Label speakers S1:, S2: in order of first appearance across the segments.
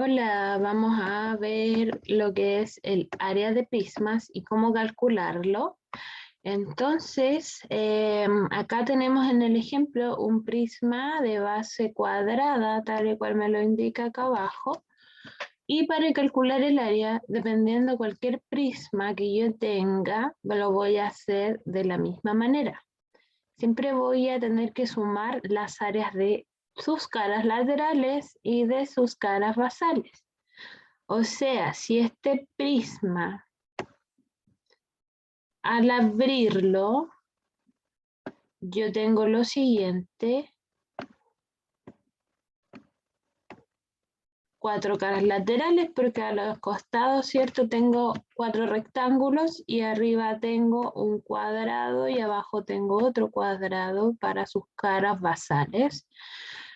S1: Hola, vamos a ver lo que es el área de prismas y cómo calcularlo. Entonces, acá tenemos en el ejemplo un prisma de base cuadrada, tal y cual me lo indica acá abajo. Y para calcular el área, dependiendo cualquier prisma que yo tenga, lo voy a hacer de la misma manera. Siempre voy a tener que sumar las áreas de sus caras laterales y de sus caras basales. O sea, si este prisma, al abrirlo, yo tengo lo siguiente: 4 caras laterales, porque a los costados, ¿cierto? Tengo 4 rectángulos y arriba tengo un cuadrado y abajo tengo otro cuadrado para sus caras basales.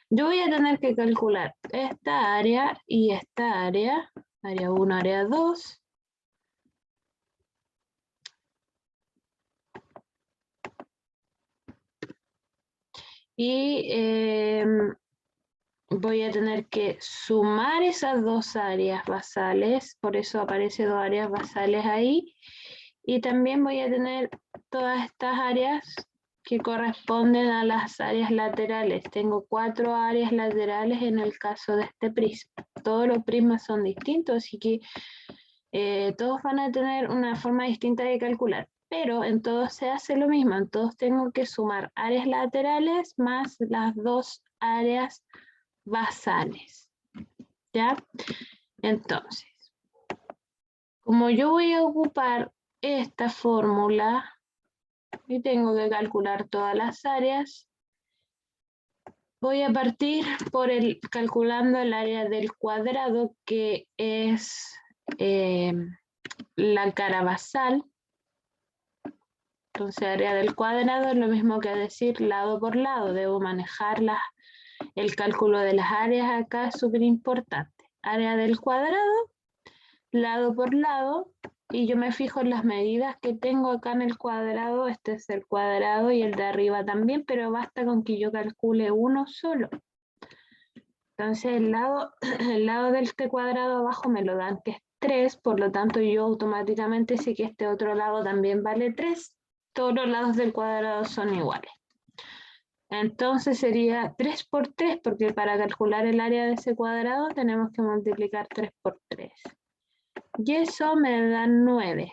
S1: Yo voy a tener que calcular esta área y esta área 1, área 2. Y voy a tener que sumar esas dos áreas basales, por eso aparece dos áreas basales ahí. Y también voy a tener todas estas áreas que corresponden a las áreas laterales. Tengo 4 áreas laterales en el caso de este prisma. Todos los prismas son distintos, así que todos van a tener una forma distinta de calcular. Pero en todos se hace lo mismo. En todos tengo que sumar áreas laterales más las dos áreas basales. ¿Ya? Entonces, como yo voy a ocupar esta fórmula y tengo que calcular todas las áreas, voy a partir por calculando el área del cuadrado, que es la cara basal. Entonces, área del cuadrado es lo mismo que decir lado por lado. Debo manejar el cálculo de las áreas acá, es súper importante. Área del cuadrado, lado por lado, y yo me fijo en las medidas que tengo acá en el cuadrado. Este es el cuadrado y el de arriba también, pero basta con que yo calcule uno solo. Entonces el lado de este cuadrado abajo me lo dan, que es 3, por lo tanto yo automáticamente sé que este otro lado también vale 3. Todos los lados del cuadrado son iguales. Entonces sería 3 por 3, porque para calcular el área de ese cuadrado tenemos que multiplicar 3 por 3. Y eso me da 9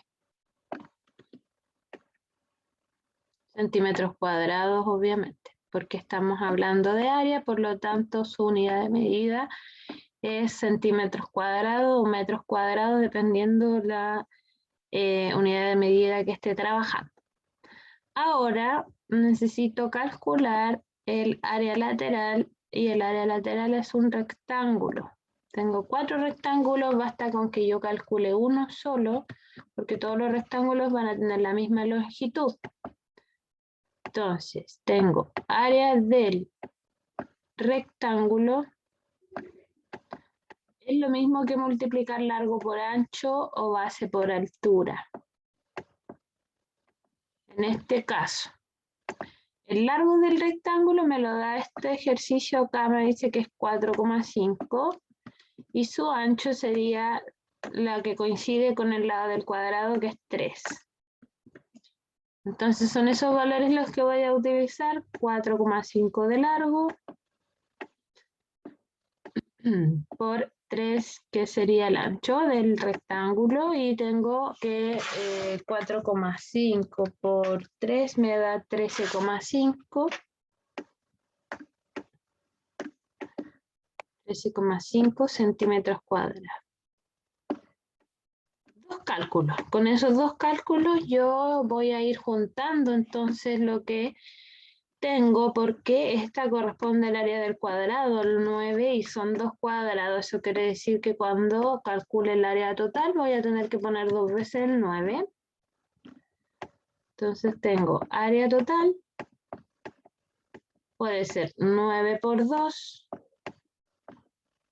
S1: centímetros cuadrados, obviamente, porque estamos hablando de área, por lo tanto su unidad de medida es centímetros cuadrados o metros cuadrados, dependiendo la unidad de medida que esté trabajando. Ahora necesito calcular el área lateral, y el área lateral es un rectángulo. Tengo 4 rectángulos, basta con que yo calcule uno solo, porque todos los rectángulos van a tener la misma longitud. Entonces, tengo área del rectángulo, es lo mismo que multiplicar largo por ancho o base por altura. En este caso, el largo del rectángulo me lo da este ejercicio acá, me dice que es 4,5, y su ancho sería la que coincide con el lado del cuadrado, que es 3. Entonces son esos valores los que voy a utilizar: 4,5 de largo por 3, que sería el ancho del rectángulo, y tengo que 4,5 por 3 me da 13,5. 13,5 centímetros cuadrados. Dos cálculos. Con esos dos cálculos yo voy a ir juntando entonces lo que tengo, porque esta corresponde al área del cuadrado, el 9, y son 2 cuadrados. Eso quiere decir que cuando calcule el área total voy a tener que poner 2 veces el 9. Entonces tengo área total, puede ser 9 por 2,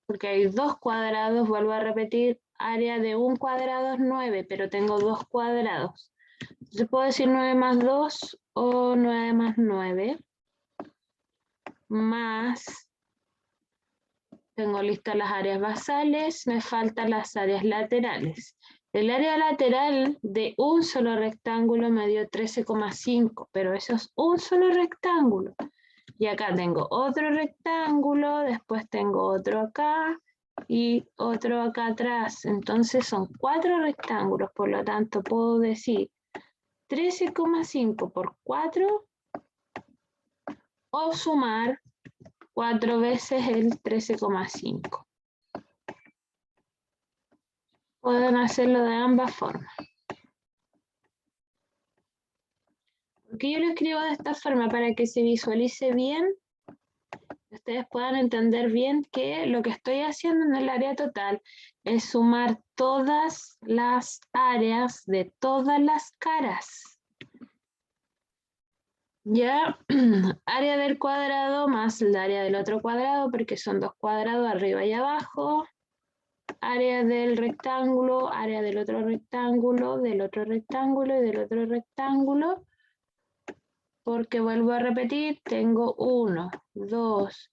S1: porque hay 2 cuadrados. Vuelvo a repetir, área de un cuadrado es 9, pero tengo 2 cuadrados. Entonces puedo decir 9 más 2 o 9 más 9, más Tengo listas las áreas basales, me faltan las áreas laterales. El área lateral de un solo rectángulo me dio 13,5, pero eso es un solo rectángulo. Y acá tengo otro rectángulo, después tengo otro acá y otro acá atrás. Entonces son 4 rectángulos, por lo tanto puedo decir 13,5 por 4 o sumar 4 veces el 13,5. Pueden hacerlo de ambas formas. Porque yo lo escribo de esta forma para que se visualice bien, ustedes puedan entender bien que lo que estoy haciendo en el área total es sumar todas las áreas de todas las caras. Ya, área del cuadrado más el área del otro cuadrado, porque son 2 cuadrados arriba y abajo. Área del rectángulo, área del otro rectángulo, del otro rectángulo y del otro rectángulo. Porque vuelvo a repetir, tengo 1, 2,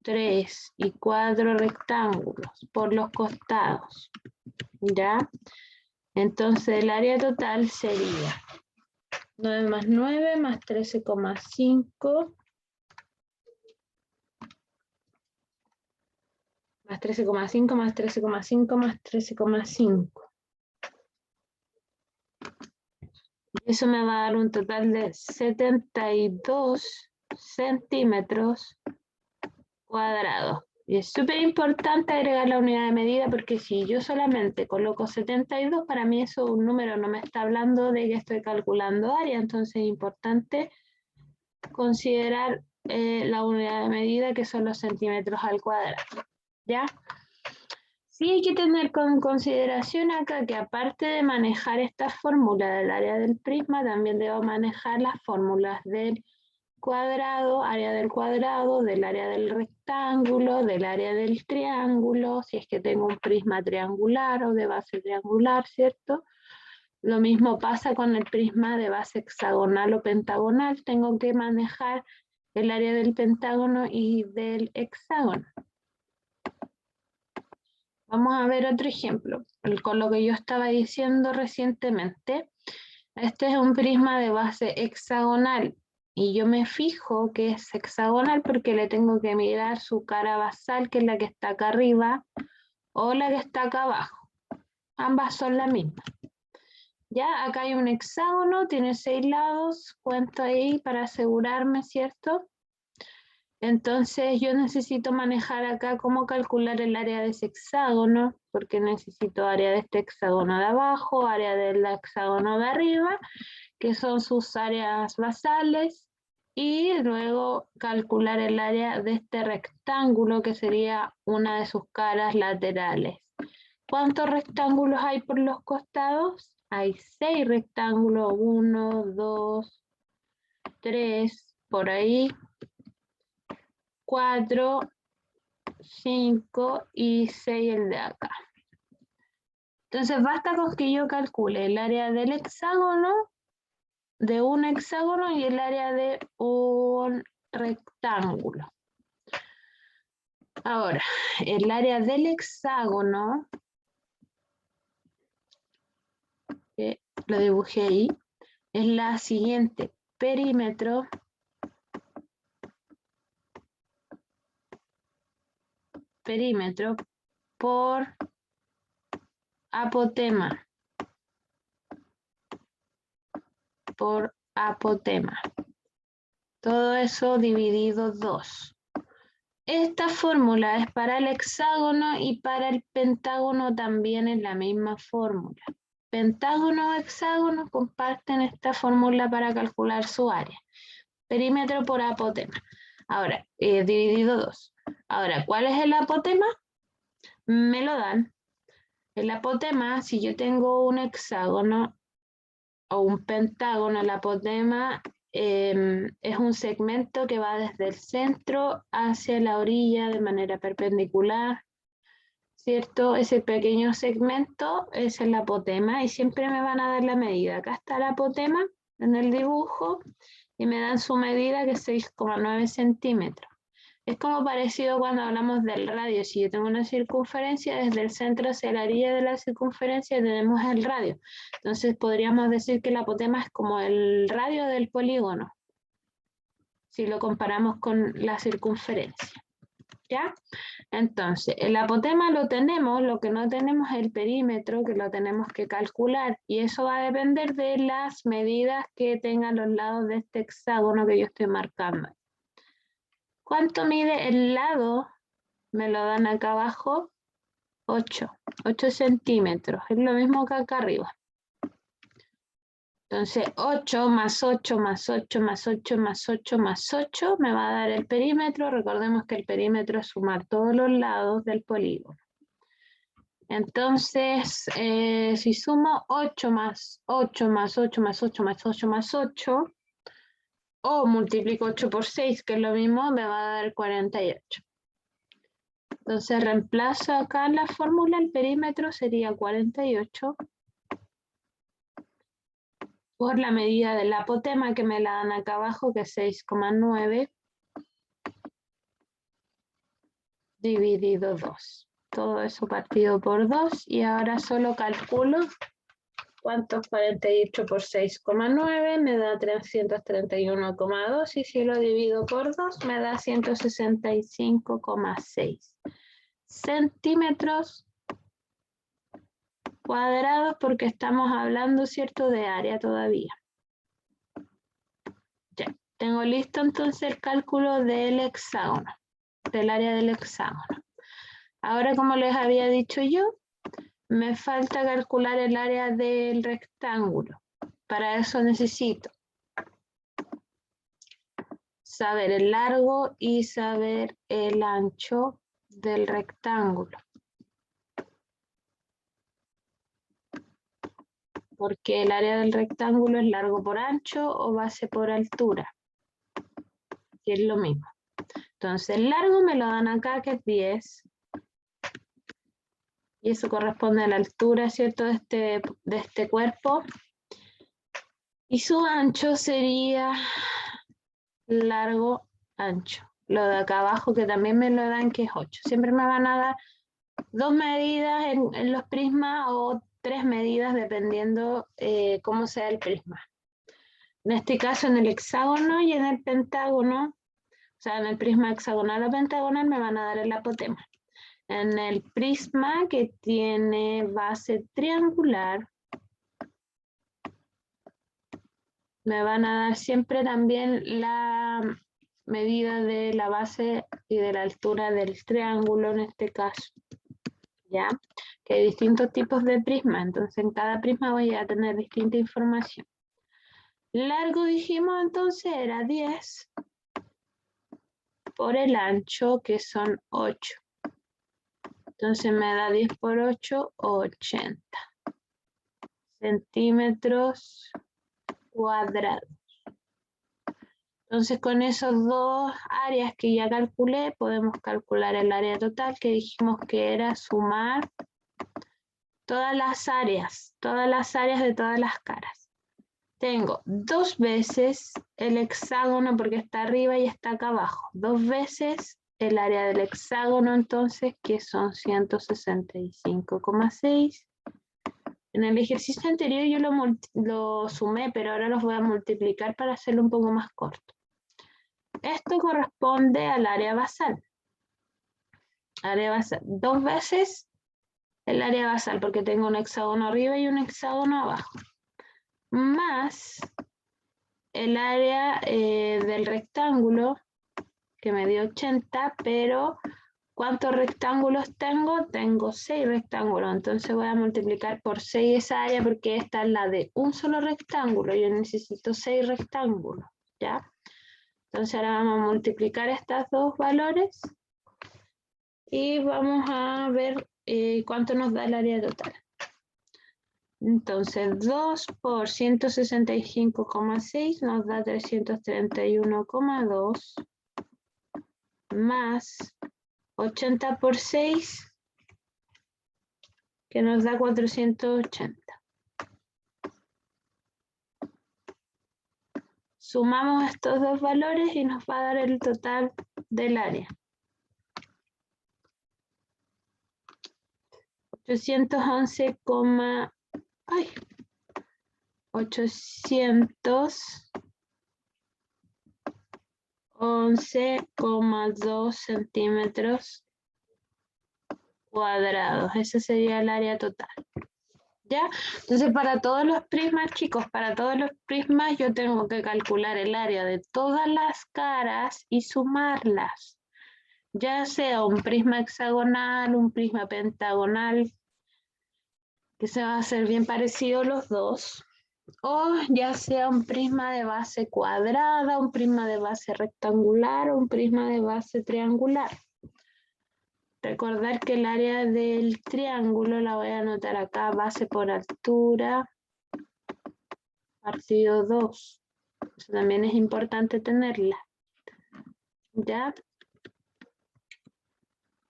S1: 3 y 4 rectángulos por los costados. ¿Ya? Entonces el área total sería 9 más 9 más 13,5 más 13,5 más 13,5 más 13,5. Eso me va a dar un total de 72 centímetros cuadrados. Y es súper importante agregar la unidad de medida porque si yo solamente coloco 72, para mí eso un número no me está hablando de que estoy calculando área, entonces es importante considerar la unidad de medida que son los centímetros al cuadrado. ¿Ya? Sí hay que tener con consideración acá que aparte de manejar esta fórmula del área del prisma, también debo manejar las fórmulas del cuadrado, área del cuadrado, del área del rectángulo, del área del triángulo, si es que tengo un prisma triangular o de base triangular, ¿cierto? Lo mismo pasa con el prisma de base hexagonal o pentagonal, tengo que manejar el área del pentágono y del hexágono. Vamos a ver otro ejemplo, con lo que yo estaba diciendo recientemente. Este es un prisma de base hexagonal y yo me fijo que es hexagonal porque le tengo que mirar su cara basal, que es la que está acá arriba, o la que está acá abajo. Ambas son la misma. Ya, acá hay un hexágono, tiene 6 lados, cuento ahí para asegurarme, ¿cierto? Entonces yo necesito manejar acá cómo calcular el área de ese hexágono, porque necesito área de este hexágono de abajo, área del hexágono de arriba, que son sus áreas basales, y luego calcular el área de este rectángulo, que sería una de sus caras laterales. ¿Cuántos rectángulos hay por los costados? Hay 6 rectángulos, 1, 2, 3, por ahí, 4, 5 y 6 el de acá. Entonces basta con que yo calcule el área del hexágono, de un hexágono y el área de un rectángulo. Ahora, el área del hexágono, que lo dibujé ahí, es la siguiente: perímetro por apotema. Todo eso dividido 2. Esta fórmula es para el hexágono y para el pentágono también es la misma fórmula. Pentágono o hexágono comparten esta fórmula para calcular su área. Perímetro por apotema. Ahora, dividido 2. Ahora, ¿cuál es el apotema? Me lo dan. El apotema, si yo tengo un hexágono o un pentágono, el apotema es un segmento que va desde el centro hacia la orilla de manera perpendicular, ¿cierto? Ese pequeño segmento es el apotema y siempre me van a dar la medida. Acá está el apotema en el dibujo y me dan su medida, que es 6,9 centímetros. Es como parecido cuando hablamos del radio. Si yo tengo una circunferencia, desde el centro hacia la orilla de la circunferencia tenemos el radio. Entonces podríamos decir que el apotema es como el radio del polígono, si lo comparamos con la circunferencia. ¿Ya? Entonces, el apotema lo tenemos, lo que no tenemos es el perímetro, que lo tenemos que calcular, y eso va a depender de las medidas que tengan los lados de este hexágono que yo estoy marcando. ¿Cuánto mide el lado? Me lo dan acá abajo, 8 centímetros, es lo mismo que acá arriba. Entonces, 8 más 8 más 8 más 8 más 8 más 8 me va a dar el perímetro. Recordemos que el perímetro es sumar todos los lados del polígono. Entonces, si sumo 8 más 8 más 8 más 8 más 8 más 8, o multiplico 8 por 6, que es lo mismo, me va a dar 48. Entonces, reemplazo acá en la fórmula, el perímetro sería 48 por la medida del apotema, que me la dan acá abajo, que es 6,9 dividido 2. Todo eso partido por 2, y ahora solo calculo cuánto es 48 por 6,9, me da 331,2, y si lo divido por 2 me da 165,6 centímetros cuadrados, porque estamos hablando, ¿cierto?, de área todavía. Ya, tengo listo entonces el cálculo del hexágono, del área del hexágono. Ahora, como les había dicho yo, me falta calcular el área del rectángulo. Para eso necesito saber el largo y saber el ancho del rectángulo. Porque el área del rectángulo es largo por ancho o base por altura, que es lo mismo. Entonces el largo me lo dan acá, que es 10. Y eso corresponde a la altura, ¿cierto?, de este cuerpo. Y su ancho sería largo, ancho. Lo de acá abajo, que también me lo dan, que es 8. Siempre me van a dar 2 medidas en los prismas o 3 medidas, dependiendo cómo sea el prisma. En este caso, en el hexágono y en el pentágono, o sea, en el prisma hexagonal o pentagonal, me van a dar el apotema. En el prisma que tiene base triangular, me van a dar siempre también la medida de la base y de la altura del triángulo en este caso. ¿Ya? Que hay distintos tipos de prisma, entonces en cada prisma voy a tener distinta información. Largo, dijimos, entonces era 10 por el ancho, que son 8. Entonces me da 10 por 8, 80 centímetros cuadrados. Entonces, con esos dos áreas que ya calculé, podemos calcular el área total, que dijimos que era sumar todas las áreas de todas las caras. Tengo 2 veces el hexágono, porque está arriba y está acá abajo. 2 veces el área del hexágono, entonces, que son 165,6. En el ejercicio anterior yo lo sumé, pero ahora los voy a multiplicar para hacerlo un poco más corto. Esto corresponde al área basal. Área basal, 2 veces el área basal, porque tengo un hexágono arriba y un hexágono abajo. Más el área del rectángulo, que me dio 80, pero ¿cuántos rectángulos tengo? Tengo 6 rectángulos, entonces voy a multiplicar por 6 esa área, porque esta es la de un solo rectángulo. Yo necesito 6 rectángulos, ¿ya? Entonces ahora vamos a multiplicar estos dos valores y vamos a ver cuánto nos da el área total. Entonces 2 por 165,6 nos da 331,2 más 80 por 6, que nos da 480. Sumamos estos dos valores y nos va a dar el total del área. 811,2 centímetros cuadrados. Ese sería el área total. ¿Ya? Entonces, para todos los prismas, chicos, para todos los prismas yo tengo que calcular el área de todas las caras y sumarlas. Ya sea un prisma hexagonal, un prisma pentagonal, que se va a hacer bien parecido los dos, o ya sea un prisma de base cuadrada, un prisma de base rectangular o un prisma de base triangular. Recordar que el área del triángulo la voy a anotar acá, base por altura, partido 2. Eso también es importante tenerla. ¿Ya?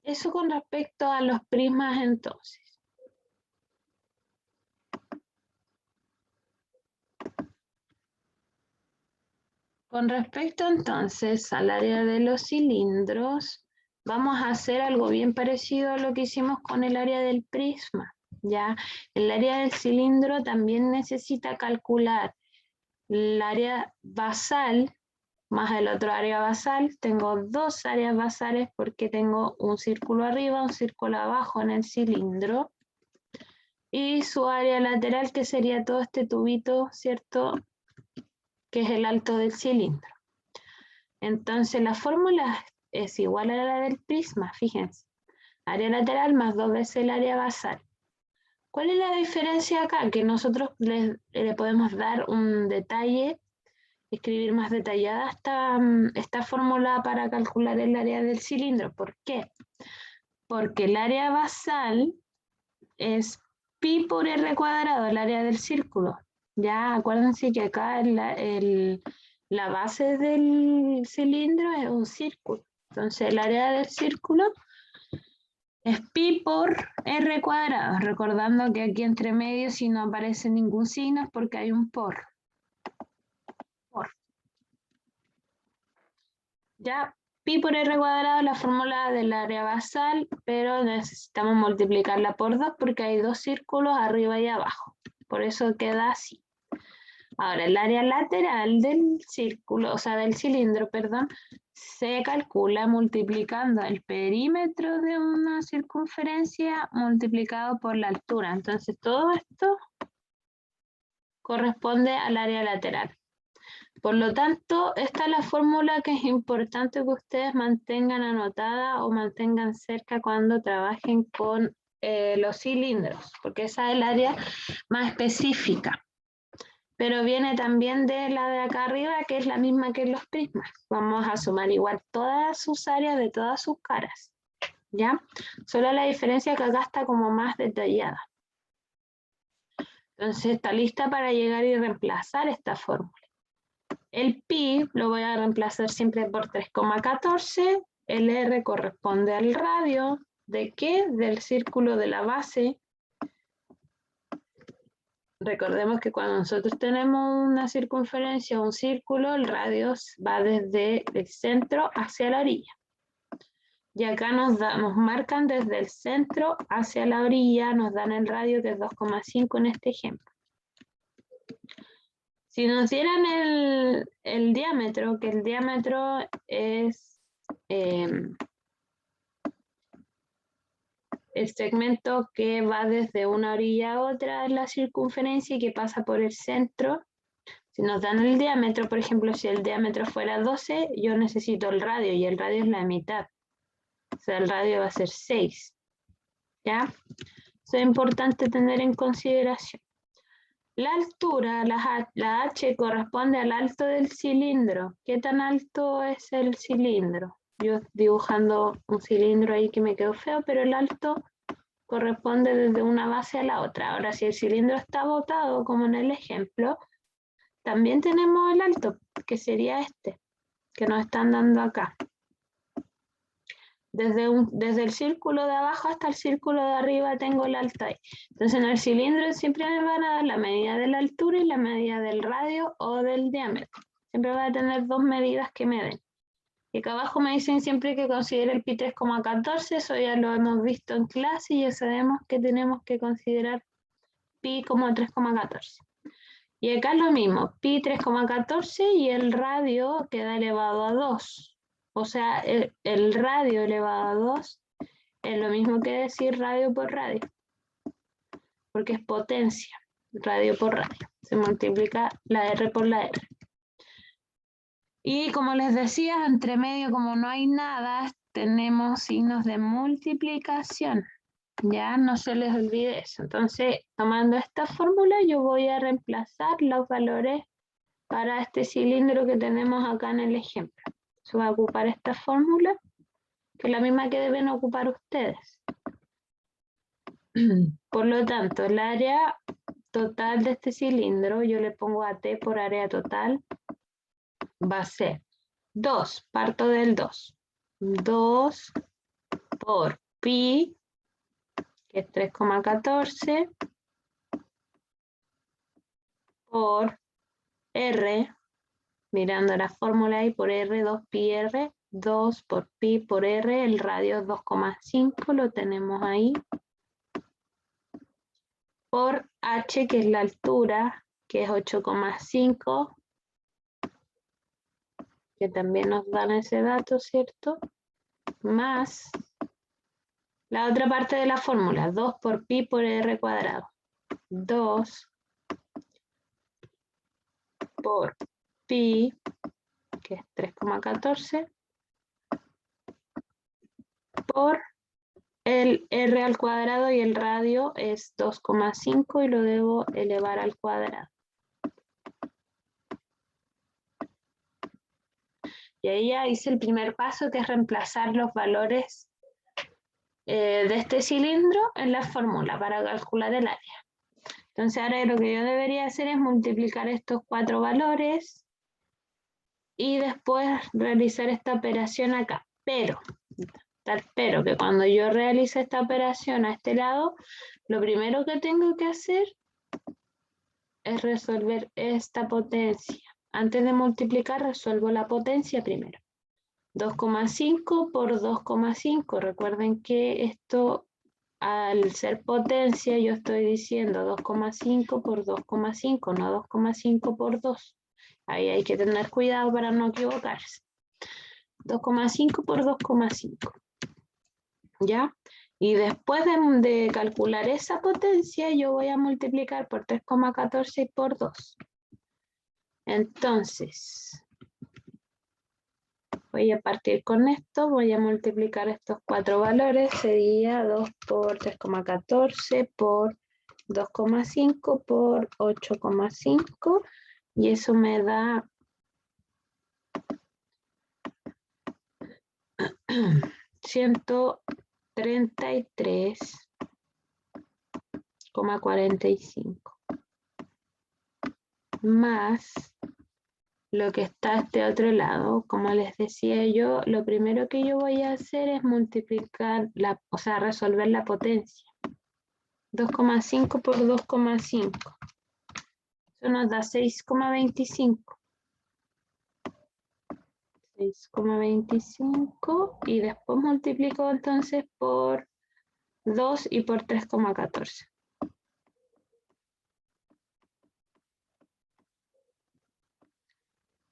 S1: Eso con respecto a los prismas entonces. Con respecto entonces al área de los cilindros, vamos a hacer algo bien parecido a lo que hicimos con el área del prisma. ¿Ya? El área del cilindro también necesita calcular el área basal más el otro área basal. Tengo dos áreas basales porque tengo un círculo arriba, un círculo abajo en el cilindro. Y su área lateral, que sería todo este tubito, ¿cierto? Que es el alto del cilindro. Entonces la fórmula es igual a la del prisma, fíjense. Área lateral más 2 veces el área basal. ¿Cuál es la diferencia acá? Que nosotros le podemos dar un detalle, escribir más detallada esta fórmula para calcular el área del cilindro. ¿Por qué? Porque el área basal es pi por r cuadrado, el área del círculo. Ya acuérdense que acá la base del cilindro es un círculo. Entonces el área del círculo es pi por r cuadrado. Recordando que aquí entre medio, si no aparece ningún signo, es porque hay un por. Ya, pi por r cuadrado, la fórmula del área basal, pero necesitamos multiplicarla por 2 porque hay dos círculos arriba y abajo. Por eso queda así. Ahora, el área lateral del círculo, o sea, del cilindro, perdón, se calcula multiplicando el perímetro de una circunferencia multiplicado por la altura. Entonces, todo esto corresponde al área lateral. Por lo tanto, esta es la fórmula que es importante que ustedes mantengan anotada o mantengan cerca cuando trabajen con los cilindros, porque esa es el área más específica. Pero viene también de la de acá arriba, que es la misma que en los prismas. Vamos a sumar igual todas sus áreas de todas sus caras, ¿ya? Solo la diferencia que acá está como más detallada. Entonces está lista para llegar y reemplazar esta fórmula. El pi lo voy a reemplazar siempre por 3,14. El r corresponde al radio. ¿De qué? Del círculo de la base. Recordemos que cuando nosotros tenemos una circunferencia o un círculo, el radio va desde el centro hacia la orilla. Y acá nos marcan desde el centro hacia la orilla, nos dan el radio que es 2,5 en este ejemplo. Si nos dieran el diámetro, que el diámetro es el segmento que va desde una orilla a otra en la circunferencia y que pasa por el centro. Si nos dan el diámetro, por ejemplo, si el diámetro fuera 12, yo necesito el radio y el radio es la mitad. O sea, el radio va a ser 6. ¿Ya? Eso es importante tener en consideración. La altura, la h corresponde al alto del cilindro. ¿Qué tan alto es el cilindro? Yo dibujando un cilindro ahí que me quedó feo, pero el alto corresponde desde una base a la otra. Ahora, si el cilindro está botado, como en el ejemplo, también tenemos el alto, que sería este, que nos están dando acá. Desde el círculo de abajo hasta el círculo de arriba tengo el alto ahí. Entonces en el cilindro siempre me van a dar la medida de la altura y la medida del radio o del diámetro. Siempre va a tener dos medidas que me den. Y acá abajo me dicen siempre que considere el pi 3,14, eso ya lo hemos visto en clase y ya sabemos que tenemos que considerar pi como 3,14. Y acá es lo mismo, pi 3,14 y el radio queda elevado a 2. O sea, el radio elevado a 2 es lo mismo que decir radio por radio, porque es potencia, radio por radio. Se multiplica la R por la R. Y como les decía, entre medio, como no hay nada, tenemos signos de multiplicación. Ya no se les olvide eso. Entonces, tomando esta fórmula, yo voy a reemplazar los valores para este cilindro que tenemos acá en el ejemplo. Se va a ocupar esta fórmula, que es la misma que deben ocupar ustedes. Por lo tanto, el área total de este cilindro, yo le pongo a T por área total, va a ser 2, parto del 2. 2 por pi, que es 3,14, por R, mirando la fórmula ahí, por R, 2 pi R, 2 por pi por R, el radio es 2,5, lo tenemos ahí, por H, que es la altura, que es 8,5, que también nos dan ese dato, ¿cierto? Más la otra parte de la fórmula, 2 por pi por R cuadrado. 2 por pi, que es 3,14, por el R al cuadrado y el radio es 2,5 y lo debo elevar al cuadrado. Y ahí ya hice el primer paso, que es reemplazar los valores de este cilindro en la fórmula para calcular el área. Entonces ahora lo que yo debería hacer es multiplicar estos 4 valores y después realizar esta operación acá. Pero que cuando yo realice esta operación a este lado, lo primero que tengo que hacer es resolver esta potencia. Antes de multiplicar, resuelvo la potencia primero. 2,5 por 2,5. Recuerden que esto, al ser potencia, yo estoy diciendo 2,5 por 2,5, no 2,5 por 2. Ahí hay que tener cuidado para no equivocarse. 2,5 por 2,5. ¿Ya? Y después de calcular esa potencia, yo voy a multiplicar por 3,14 y por 2. Entonces, voy a partir con esto, voy a multiplicar estos 4 valores, sería 2 por 3,14 por 2,5 por 8,5 y eso me da 133,45 más lo que está a este otro lado. Como les decía yo, lo primero que yo voy a hacer es multiplicar, resolver la potencia. 2,5 por 2,5. Eso nos da 6,25. 6,25 y después multiplico entonces por 2 y por 3,14.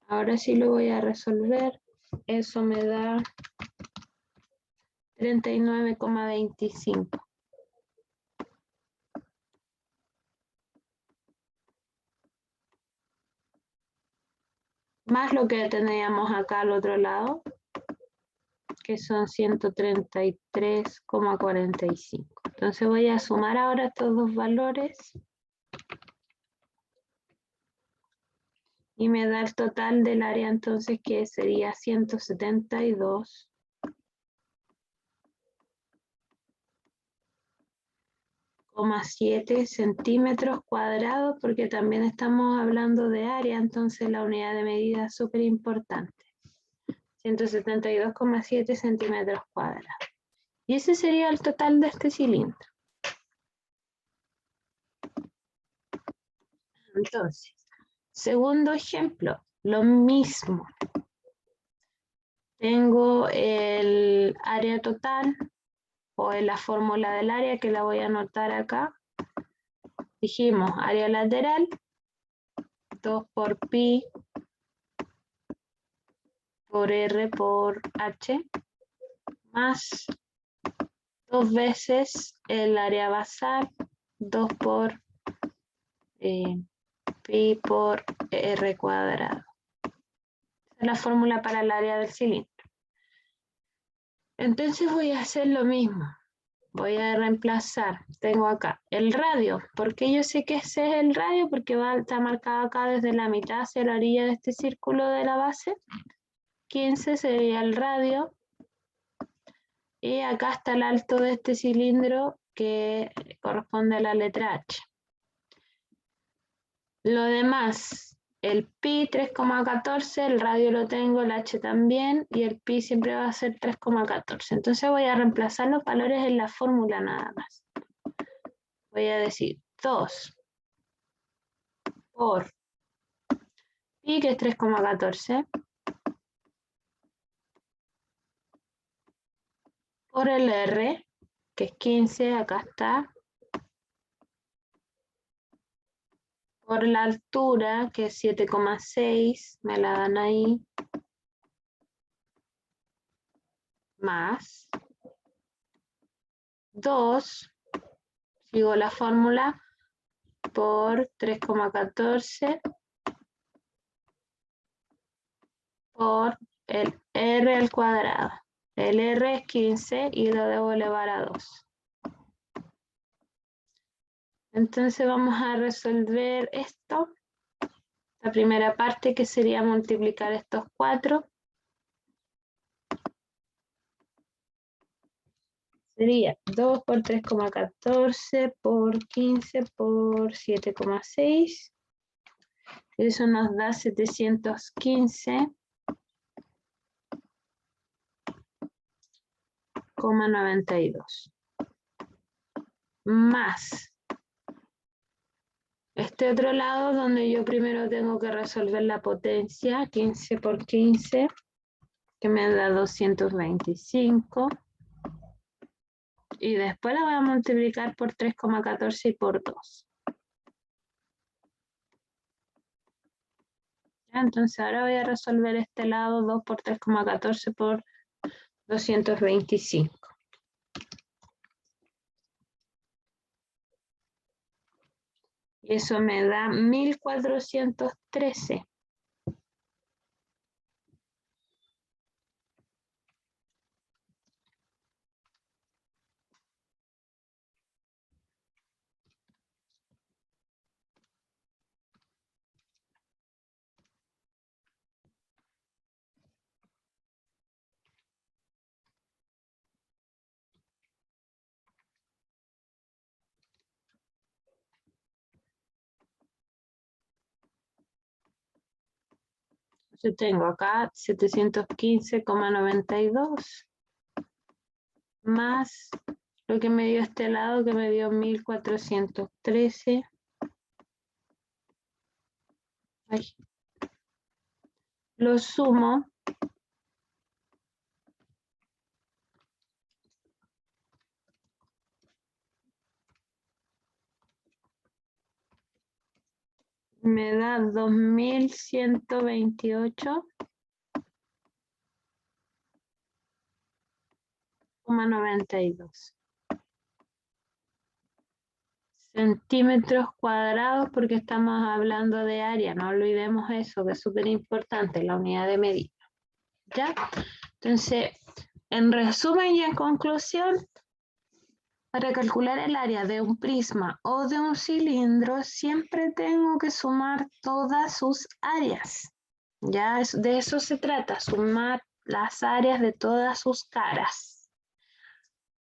S1: Ahora sí lo voy a resolver. Eso me da 39,25. Más lo que teníamos acá al otro lado, que son 133,45. Entonces voy a sumar ahora estos dos valores y me da el total del área entonces, que sería 172,7 centímetros cuadrados, porque también estamos hablando de área, entonces la unidad de medida es súper importante. 172,7 centímetros cuadrados. Y ese sería el total de este cilindro. Entonces, segundo ejemplo, lo mismo. Tengo el área total o la fórmula del área que la voy a anotar acá. Dijimos área lateral, 2 por pi por r por h, más 2 veces el área basal, 2 por pi por r cuadrado. Esa es la fórmula para el área del cilindro. Entonces voy a hacer lo mismo. Voy a reemplazar, tengo acá el radio. ¿Por qué yo sé que ese es el radio? Porque está marcado acá desde la mitad hacia la orilla de este círculo de la base. 15 sería el radio. Y acá está el alto de este cilindro que corresponde a la letra H. Lo demás, el pi 3,14, el radio lo tengo, el H también, y el pi siempre va a ser 3,14. Entonces voy a reemplazar los valores en la fórmula nada más. Voy a decir 2 por pi, que es 3,14, por el R, que es 15, acá está, por la altura, que es 7,6, me la dan ahí, más 2, sigo la fórmula, por 3,14 por el R al cuadrado. El R es 15 y lo debo elevar a 2. Entonces vamos a resolver esto. La primera parte, que sería multiplicar estos 4. Sería 2 por 3,14 por 15 por 7,6. Eso nos da 715,92. Más este otro lado donde yo primero tengo que resolver la potencia, 15 por 15, que me da 225. Y después la voy a multiplicar por 3,14 y por 2. Entonces ahora voy a resolver este lado, 2 por 3,14 por 225. Y eso me da 1413. Yo tengo acá 715,92 más lo que me dio este lado, que me dio 1413. Ay. Lo sumo. Me da 2128,92 centímetros cuadrados, porque estamos hablando de área, no olvidemos eso, que es súper importante, la unidad de medida. ¿Ya? Entonces, en resumen y en conclusión, para calcular el área de un prisma o de un cilindro, siempre tengo que sumar todas sus áreas. Ya de eso se trata, sumar las áreas de todas sus caras.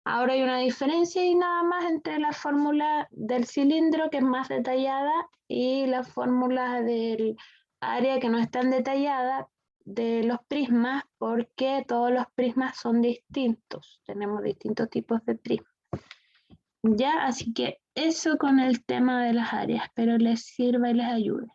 S1: Ahora hay una diferencia y nada más entre la fórmula del cilindro, que es más detallada, y la fórmula del área, que no es tan detallada, de los prismas, porque todos los prismas son distintos. Tenemos distintos tipos de prismas. Ya, así que eso con el tema de las áreas. Espero les sirva y les ayude.